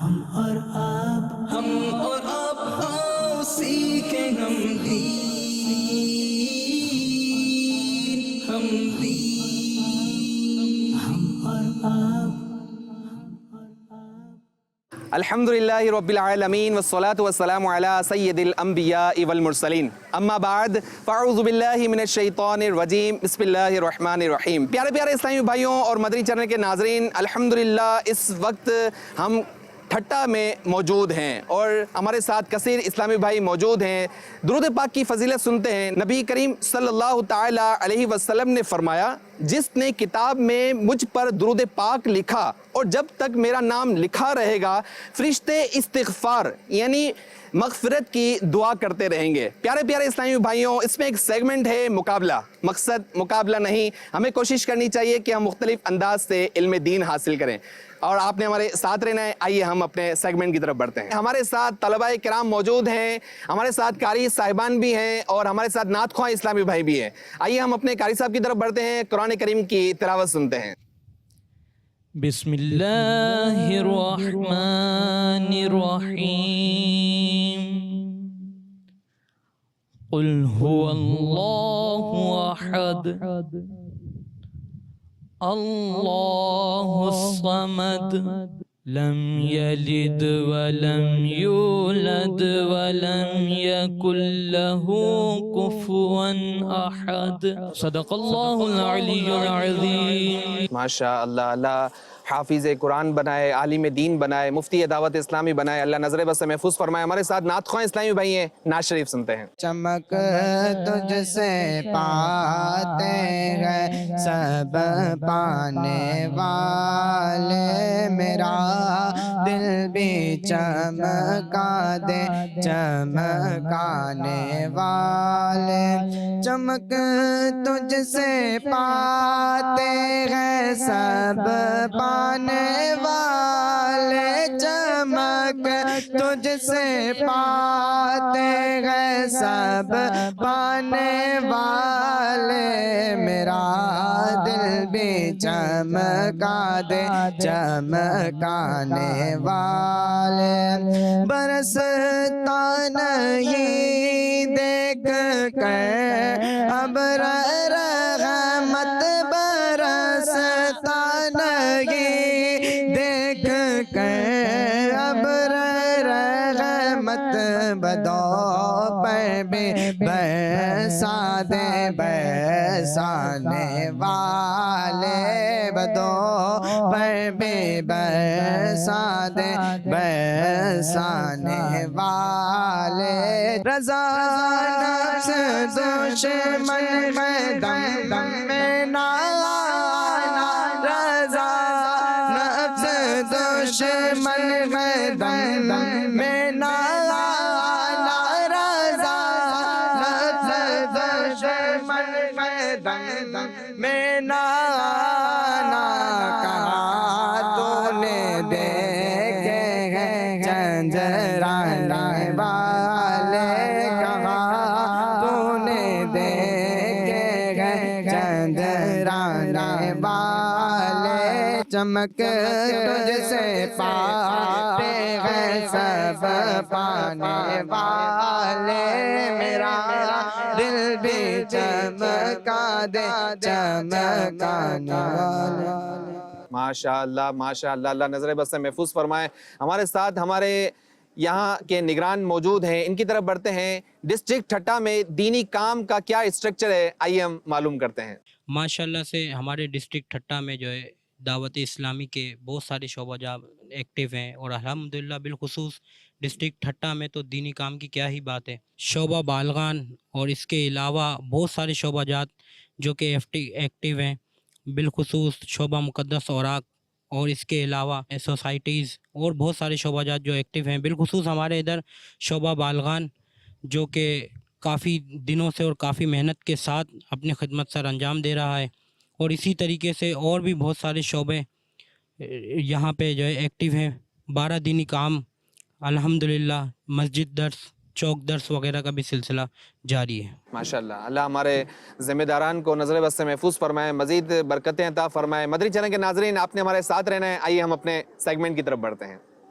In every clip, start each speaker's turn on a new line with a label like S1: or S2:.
S1: ہم اور آپ آؤ سیکھیں ہم دین، ہم دین، ہم اور آپ۔
S2: الحمدللہ رب العالمین والصلاة والسلام علی سید الانبیاء والمرسلین، اما بعد فاعوذ باللہ من الشیطان الرجیم، بسم اللہ الرحمن الرحیم۔ پیارے پیارے اسلامی بھائیوں اور مدنی چینل کے ناظرین، الحمدللہ اس وقت ہم ٹھٹا میں موجود ہیں اور ہمارے ساتھ کثیر اسلامی بھائی موجود ہیں۔ درود پاک کی فضیلت سنتے ہیں۔ نبی کریم صلی اللہ تعالی علیہ وسلم نے فرمایا، جس نے کتاب میں مجھ پر درود پاک لکھا اور جب تک میرا نام لکھا رہے گا فرشتے استغفار یعنی مغفرت کی دعا کرتے رہیں گے۔ پیارے پیارے اسلامی بھائیوں، اس میں ایک سیگمنٹ ہے مقابلہ۔ مقصد مقابلہ نہیں، ہمیں کوشش کرنی چاہیے کہ ہم مختلف انداز سے علم دین حاصل کریں اور آپ نے ہمارے ساتھ رہنا ہے۔ آئیے ہم اپنے سیگمنٹ کی طرف بڑھتے ہیں۔ ہمارے ساتھ طلباء کرام موجود ہیں، ہمارے ساتھ قاری صاحبان بھی ہیں اور ہمارے ساتھ نعت خواہ اسلامی بھائی بھی ہیں۔ آئیے ہم اپنے قاری صاحب کی طرف بڑھتے ہیں، قرآن کریم کی تلاوت سنتے ہیں۔
S1: بسم اللہ الرحمن الرحیم، قل هو اللہ احد اللہ الصمد لم یلد ولم یولد ولم یکن له کفوا احد، صدق اللہ العلی العظیم۔
S2: ماشاء اللہ، اللہ حافظ قرآن بنائے، عالم دین بنائے، مفتی دعوت اسلامی بنائے، اللہ نظر بس سے محفوظ فرمائے۔ ہمارے ساتھ نعت خواہ اسلامی بھائی ہیں، نعت شریف سنتے ہیں۔
S3: چمک تجھ سے پاتے ہیں سب پانے والے، میرا دل بھی چمکا دے چمکانے والے۔ چمک تجھ سے پاتے ہیں سب پانے والے، چمک تجھ سے پاتے ہیں سب پانے والے، میرا دل بھی چمکا دے چمکانے والے۔ برستا نہیں دیکھ کر ابر رحمت، برستا نہیں دیکھ کر ابر رحمت، بدو پر بھی برسا دے برسانے والے، بدو پر بھی برسا دے برسانے والے۔ رضا نفس دشمن میں دم دم میں نہ آنا، رضا نفس دشمن میں دم دم میں نہ آنا، رضا نفس دشمن میں دم دم میں نہ آنا۔ کہا تو نے دیکھے ہیں چندرانے والے، کہا تو نے دیکھے ہیں چندرانے والے، چمک تجھ سے پاتے ہیں سب پانے والے، میرا دل بھی چمکا دے چمکانے والے۔
S2: ماشاء اللہ ماشاء اللہ، اللہ نظر بس سے محفوظ فرمائے۔ ہمارے ساتھ ہمارے یہاں کے نگران موجود ہیں، ان کی طرف بڑھتے ہیں۔ ڈسٹرکٹ ٹھٹا میں دینی کام کا کیا اسٹرکچر ہے، آئیے ہم معلوم کرتے ہیں۔
S4: ماشاءاللہ سے ہمارے ڈسٹرکٹ ٹھٹا میں جو ہے دعوت اسلامی کے بہت سارے شعبہ جات ایکٹیو ہیں، اور الحمدللہ بالخصوص ڈسٹرکٹ ٹھٹا میں تو دینی کام کی کیا ہی بات ہے۔ شعبہ بالغان اور اس کے علاوہ بہت سارے شعبہ جات جو کہ ایکٹیو ہیں، بالخصوص شعبہ مقدس اوراق، اور اس کے علاوہ سوسائٹیز اور بہت سارے شعبہ جات جو ایکٹیو ہیں۔ بالخصوص ہمارے ادھر شعبہ بالغان جو کہ کافی دنوں سے اور کافی محنت کے ساتھ اپنی خدمت سر انجام دے رہا ہے، اور اسی طریقے سے اور بھی بہت سارے شعبے یہاں پہ جو ہے ایکٹیو ہیں۔ 12 دینی کام الحمدللہ، مسجد درس، چوک درس وغیرہ کا بھی سلسلہ جاری ہے۔
S2: ماشاءاللہ، اللہ ہمارے ذمہ داران کو نظر بس سے محفوظ فرمائے، مزید برکتیں عطا فرمائے۔ مدنی چینل کے ناظرین، آپ نے ہمارے ساتھ رہنا ہے۔ آئیے ہم اپنے سیگمنٹ کی طرف بڑھتے ہیں۔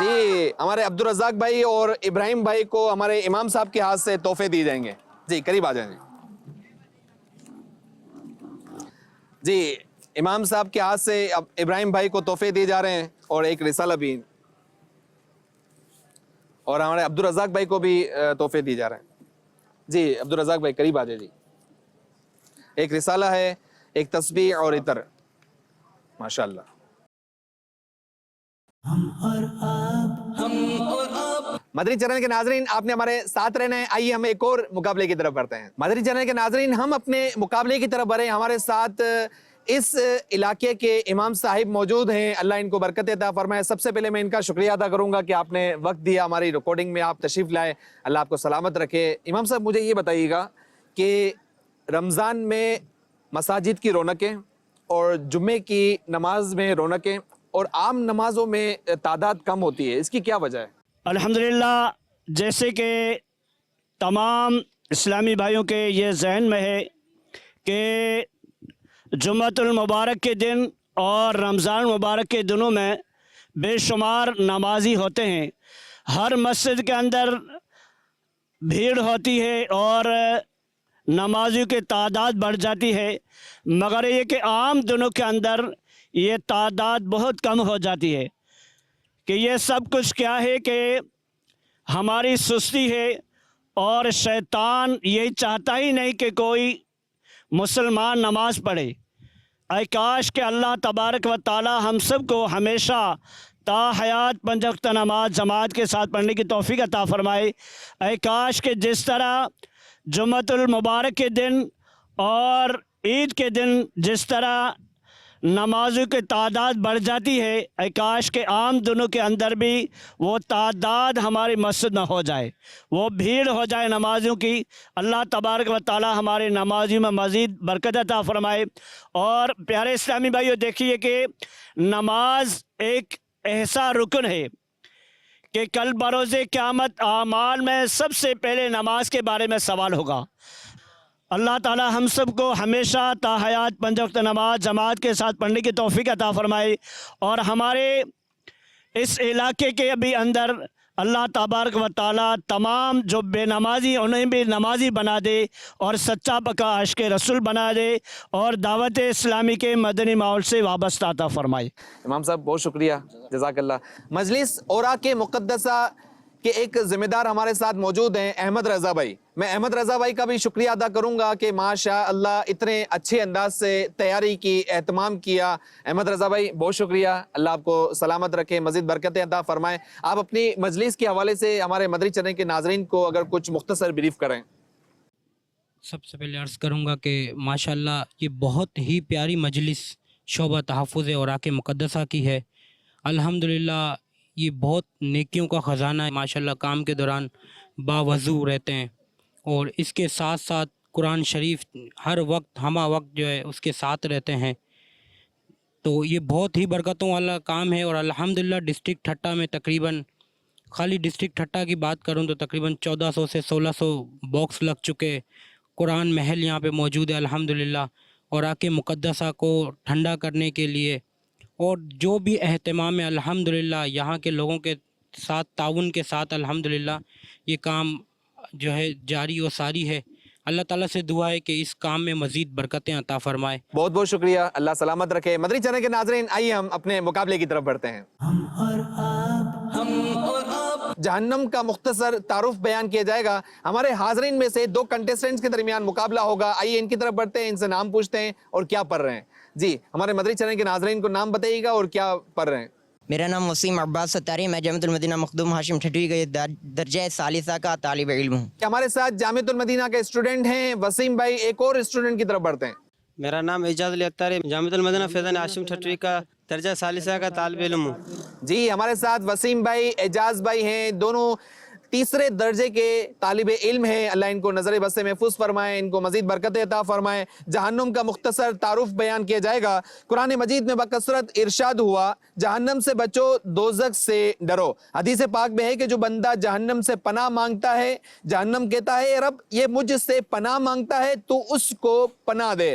S2: جی ہمارے عبدالرزاق بھائی اور ابراہیم بھائی کو ہمارے امام صاحب کے ہاتھ سے تحفے دیے جائیں گے. جی قریب آ جائیں. جی امام صاحب کے ہاتھ سے ابراہیم بھائی کو تحفے دیے جا رہے ہیں اور ایک رسالہ بھی, اور ہمارے عبدالرزاق بھائی کو بھی تحفے دیے جا رہے ہیں. جی عبدالرزاق بھائی قریب آ جائیں. جی ایک رسالہ ہے, ایک تسبیح اور عطر. ماشاءاللہ. مدری چینل کے ناظرین آپ نے ہمارے ساتھ رہنا ہے. آئیے ہم ایک اور مقابلے کی طرف بڑھتے ہیں. مدری چینل کے ناظرین ہم اپنے مقابلے کی طرف بڑھیں. ہمارے ساتھ اس علاقے کے امام صاحب موجود ہیں, اللہ ان کو برکت عطا فرمائے. سب سے پہلے میں ان کا شکریہ ادا کروں گا کہ آپ نے وقت دیا, ہماری ریکارڈنگ میں آپ تشریف لائے. اللہ آپ کو سلامت رکھے. امام صاحب مجھے یہ بتائیے گا کہ رمضان میں مساجد کی رونقیں اور جمعے کی نماز میں رونقیں اور عام نمازوں میں تعداد کم ہوتی ہے, اس کی کیا وجہ ہے؟
S5: الحمدللہ جیسے کہ تمام اسلامی بھائیوں کے یہ ذہن میں ہے کہ جمعۃ المبارک کے دن اور رمضان مبارک کے دنوں میں بے شمار نمازی ہوتے ہیں. ہر مسجد کے اندر بھیڑ ہوتی ہے اور نمازیوں کی تعداد بڑھ جاتی ہے, مگر یہ کہ عام دنوں کے اندر یہ تعداد بہت کم ہو جاتی ہے. کہ یہ سب کچھ کیا ہے کہ ہماری سستی ہے, اور شیطان یہی چاہتا ہی نہیں کہ کوئی مسلمان نماز پڑھے. اے کاش کہ اللہ تبارک و تعالی ہم سب کو ہمیشہ تا حیات 5 وقت نماز جماعت کے ساتھ پڑھنے کی توفیق عطا فرمائے. اے کاش کہ جس طرح جمعۃ المبارک کے دن اور عید کے دن جس طرح نمازوں کی تعداد بڑھ جاتی ہے, اے کاش کے عام دنوں کے اندر بھی وہ تعداد ہماری مسجد میں ہو جائے, وہ بھیڑ ہو جائے نمازیوں کی. اللہ تبارک و تعالی ہمارے نمازیوں میں مزید برکت عطا فرمائے. اور پیارے اسلامی بھائیو دیکھیے کہ نماز ایک ایسا رکن ہے کہ کل بروز قیامت اعمال میں سب سے پہلے نماز کے بارے میں سوال ہوگا. اللہ تعالی ہم سب کو ہمیشہ تا حیات 5 وقت نماز جماعت کے ساتھ پڑھنے کی توفیق عطا فرمائے, اور ہمارے اس علاقے کے بھی اندر اللہ تبارک و تعالی تمام جو بے نمازی انہیں بھی نمازی بنا دے اور سچا پکا عاشق رسول بنا دے اور دعوت اسلامی کے مدنی ماحول سے وابستہ عطا فرمائے.
S2: امام صاحب بہت شکریہ, جزاک اللہ. مجلس اوراق مقدسہ کہ ایک ذمہ دار ہمارے ساتھ موجود ہیں احمد رضا بھائی. میں احمد رضا بھائی کا بھی شکریہ ادا کروں گا کہ ماشاء اللہ اتنے اچھے انداز سے تیاری کی, اہتمام کیا. احمد رضا بھائی بہت شکریہ, اللہ آپ کو سلامت رکھے, مزید برکتیں عطا فرمائیں. آپ اپنی مجلس کے حوالے سے ہمارے مدری چینل کے ناظرین کو اگر کچھ مختصر بریف کریں.
S4: سب سے پہلے عرض کروں گا کہ ماشاءاللہ یہ بہت ہی پیاری مجلس شعبہ تحفظ اوراق مقدسہ کی ہے. الحمدللہ یہ بہت نیکیوں کا خزانہ ہے. ماشاءاللہ کام کے دوران باوضو رہتے ہیں, اور اس کے ساتھ ساتھ قرآن شریف ہر وقت ہمہ وقت جو ہے اس کے ساتھ رہتے ہیں. تو یہ بہت ہی برکتوں والا کام ہے. اور الحمدللہ ڈسٹرکٹ ٹھٹہ میں تقریباً, خالی ڈسٹرکٹ ٹھٹہ کی بات کروں تو تقریباً 1400 سے 1600 باکس لگ چکے. قرآن محل یہاں پہ موجود ہے الحمدللہ. اوراق مقدسہ کو ٹھنڈا کرنے کے لیے اور جو بھی اہتمام ہے الحمدللہ یہاں کے لوگوں کے ساتھ تعاون کے ساتھ الحمدللہ یہ کام جو ہے جاری و ساری ہے. اللہ تعالیٰ سے دعا ہے کہ اس کام میں مزید برکتیں عطا فرمائے.
S2: بہت بہت شکریہ, اللہ سلامت رکھے. مدری چینل کے ناظرین آئیے ہم اپنے مقابلے کی طرف بڑھتے ہیں. جہنم کا مختصر تعارف بیان کیا جائے گا. ہمارے حاضرین میں سے 2 کنٹیسٹنٹس کے درمیان مقابلہ ہوگا. آئیے ان کی طرف بڑھتے ہیں, ان سے نام پوچھتے ہیں اور کیا پڑھ رہے ہیں. جی ہمارے مدری چینل کے ناظرین کو نام بتائیے گا اور کیا پڑھ رہے ہیں.
S6: میرا نام وسیم عباس ستاری, میں جامعۃ المدینہ مخدوم ہاشم ٹھٹوی کا درجہ ثالثہ کا طالب علم ہوں.
S2: ہمارے ساتھ جامعۃ المدینہ کے اسٹوڈنٹ ہیں وسیم بھائی. ایک اور اسٹوڈنٹ کی طرف بڑھتے ہیں.
S7: میرا نام اعجاز علی اختر ہے, جامعۃ المدینہ فیضان ہاشم ٹھٹوی کا درجہ ثالثہ کا طالب علم ہوں.
S2: جی ہمارے ساتھ وسیم بھائی, اعجاز بھائی ہیں, دونوں تیسرے درجے کے طالب علم ہیں. اللہ ان کو نظر بس سے محفوظ فرمائے, ان کو مزید برکت عطا فرمائے. جہنم کا مختصر تعارف بیان کیا جائے گا. قرآن مجید میں بکثرت ارشاد ہوا جہنم سے بچو دوزخ سے ڈرو. حدیث پاک میں ہے کہ جو بندہ جہنم سے پناہ مانگتا ہے, جہنم کہتا ہے رب یہ مجھ سے پناہ مانگتا ہے تو اس کو پناہ دے.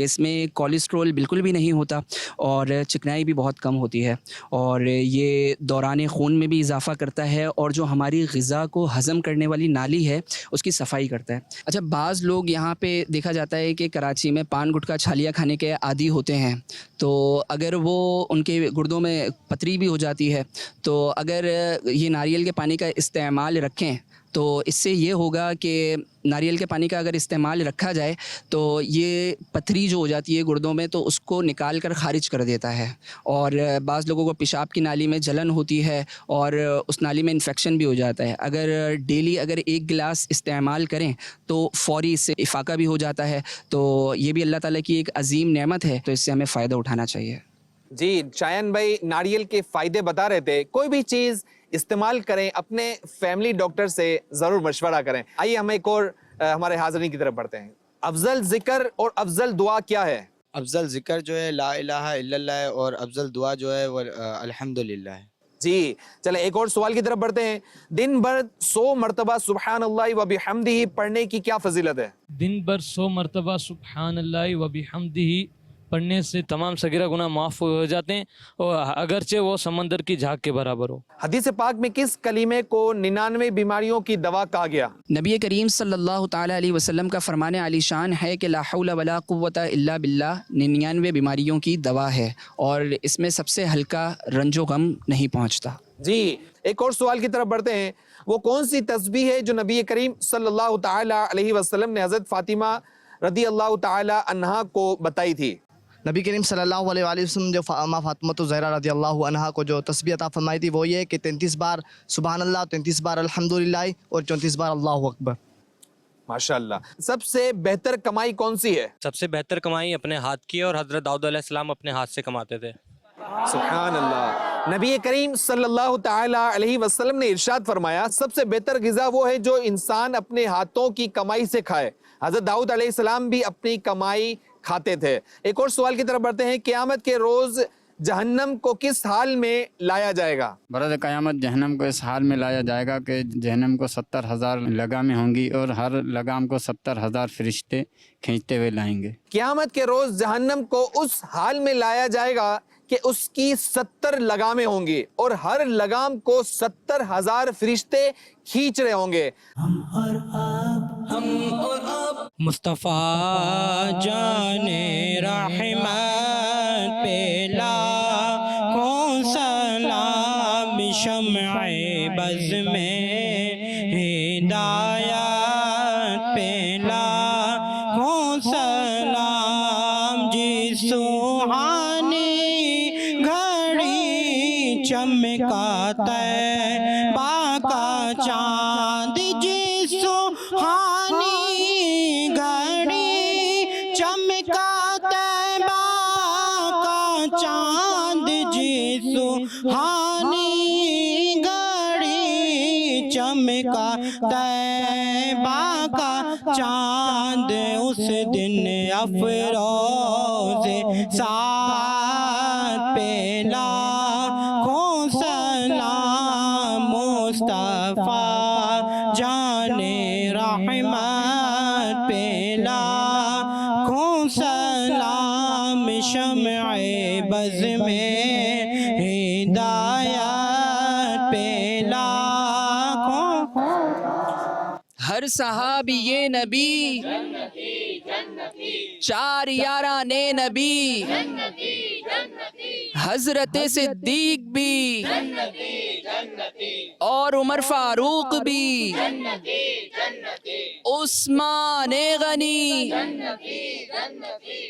S8: کہ اس میں کولیسٹرول بالکل بھی نہیں ہوتا اور چکنائی بھی بہت کم ہوتی ہے، اور یہ دوران خون میں بھی اضافہ کرتا ہے، اور جو ہماری غذا کو ہضم کرنے والی نالی ہے اس کی صفائی کرتا ہے۔ اچھا، بعض لوگ یہاں پہ دیکھا جاتا ہے کہ کراچی میں پان گٹکا چھالیاں کھانے کے عادی ہوتے ہیں، تو اگر وہ ان کے گردوں میں پتری بھی ہو جاتی ہے، تو اگر یہ ناریل کے پانی کا استعمال رکھیں تو اس سے یہ ہوگا کہ ناریل کے پانی کا اگر استعمال رکھا جائے تو یہ پتھری جو ہو جاتی ہے گردوں میں تو اس کو نکال کر خارج کر دیتا ہے، اور بعض لوگوں کو پیشاب کی نالی میں جلن ہوتی ہے اور اس نالی میں انفیکشن بھی ہو جاتا ہے، اگر ڈیلی اگر 1 گلاس استعمال کریں تو فوری اس سے افاقہ بھی ہو جاتا ہے، تو یہ بھی اللہ تعالیٰ کی ایک عظیم نعمت ہے، تو اس سے ہمیں فائدہ اٹھانا چاہیے۔
S2: جی شایان بھائی ناریل کے فائدے بتا رہے تھے، کوئی بھی چیز استعمال کریں اپنے فیملی ڈاکٹر سے ضرور مشورہ کریں۔ آئیے ہم ایک اور ہمارے حاضرین کی طرف بڑھتے ہیں۔ افضل ذکر اور افضل دعا کیا ہے؟
S3: افضل ذکر جو ہے لا الہ الا اللہ ہے، اور افضل دعا جو ہے وہ الحمدللہ ہے۔
S2: جی چلیں ایک اور سوال کی طرف بڑھتے ہیں۔ دن بھر 100 مرتبہ سبحان اللہ و بحمدہ پڑھنے کی کیا فضیلت ہے؟
S9: دن بھر 100 مرتبہ سبحان اللہ و بحمدہ پڑھنے سے تمام صغیرہ گناہ معاف ہو جاتے ہیں، اور اگرچہ وہ سمندر کی جھاگ کے برابر ہو۔
S2: حدیث پاک میں کس کلمے کو 99 بیماریوں کی دوا کہا گیا؟
S8: نبی کریم صلی اللہ تعالیٰ علیہ وسلم کا فرمان عالی شان ہے کہ لا حول ولا قوت الا باللہ 99 بیماریوں کی دوا ہے، اور اس میں سب سے ہلکا رنج و غم نہیں پہنچتا۔
S2: جی ایک اور سوال کی طرف بڑھتے ہیں۔ وہ کون سی تسبیح ہے جو نبی کریم صلی اللہ تعالیٰ علیہ وسلم نے حضرت فاطمہ رضی اللہ تعالیٰ عنہا کو بتائی تھی؟
S3: نبی کریم صلی اللہ علیہ وآلہ وسلم جو ماں فاطمہ زہرا رضی اللہ عنہا کو جو تسبیح عطا فرمائی تھی وہ یہ کہ 33 بار سبحان اللہ، 33 بار الحمدللہ اور 34 بار اللہ اکبر۔
S2: ماشاءاللہ۔ سب سے بہتر کمائی کون سی ہے؟
S9: سب سے بہتر کمائی اپنے ہاتھ کی ہے، اور حضرت داؤد علیہ السلام اپنے ہاتھ سے کماتے تھے۔
S2: سبحان اللہ۔ نبی کریم صلی اللہ تعالیٰ علیہ وسلم نے ارشاد فرمایا سب سے بہتر غذا وہ ہے جو انسان اپنے ہاتھوں کی کمائی سے کھائے۔ حضرت داؤد علیہ السلام بھی اپنی کمائی کھاتے تھے۔ ایک اور سوال کی طرف بڑھتے ہیں۔ قیامت کے روز جہنم کو کس حال میں لایا جائے گا؟
S10: برد قیامت جہنم کو اس حال میں لایا جائے گا کہ جہنم کو 70,000 لگامیں ہوں گی، اور ہر لگام کو 70,000 فرشتے کھینچتے ہوئے لائیں گے۔
S2: قیامت کے روز جہنم کو اس حال میں لایا جائے گا کہ اس کی 70 لگامیں ہوں گی، اور ہر لگام کو 70,000 فرشتے کھینچ رہے ہوں گے۔
S4: مصطفیٰ جان رحمت پہ لاکھوں سلام، شمع بز میں ہدایت پہ لاکھوں سلام، جی سبحانی گھڑی چمکاتا ہے باقا چاند، جی سبحانی گھڑی چمکاتا ہے باقا چاند، جی سبحانی گھڑی چمکاتا ہے باقا چاند، اس دن افروز ساتھ پہ لاکھوں سلام، مصطفیٰ جان رحمت پہ لاکھوں سلام، شمع بز میں ہدایت پہ لاکھوں۔
S8: ہر صحابی نبی چار یاران نبی، حضرت صدیق بھی اور عمر فاروق بھی، عثمان غنی،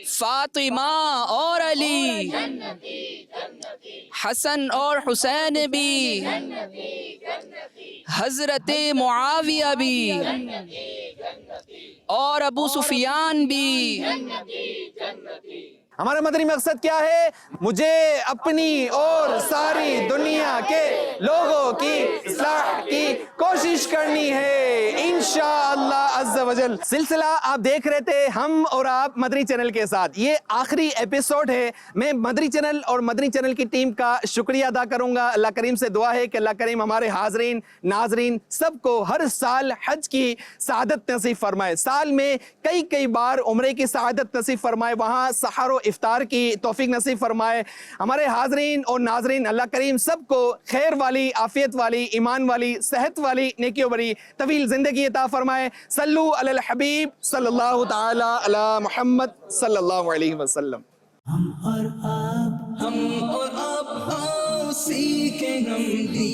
S8: فاطمہ اور علی، حسن اور حسین بھی، حضرت معاویہ بھی اور ابو سفیان بھی۔
S2: ہمارا مدنی مقصد کیا ہے؟ مجھے اپنی اور ساری دنیا کے لوگوں کی اصلاح کی کوشش کرنی ہے انشاءاللہ عز و جل۔ سلسلہ آپ دیکھ رہے تھے ہم اور آپ مدنی چینل کے ساتھ، یہ آخری ایپیسوڈ ہے۔ میں مدنی چینل اور مدنی چینل کی ٹیم کا شکریہ ادا کروں گا۔ اللہ کریم سے دعا ہے کہ اللہ کریم ہمارے حاضرین ناظرین سب کو ہر سال حج کی سعادت نصیب فرمائے، سال میں کئی بار عمرے کی سعادت نصیب فرمائے، وہاں سحر و افطار کی توفیق نصیب فرمائے۔ ہمارے حاضرین اور ناظرین اللہ کریم سب کو خیر والی، عافیت والی، ایمان والی، صحت والی، نیکیوں بری طویل زندگی عطا فرمائے۔ صلو علی الحبیب صلی اللہ تعالی علی محمد صلی اللہ علیہ وسلم۔
S1: ہم اور آپ آؤ سیکھیں ہم بھی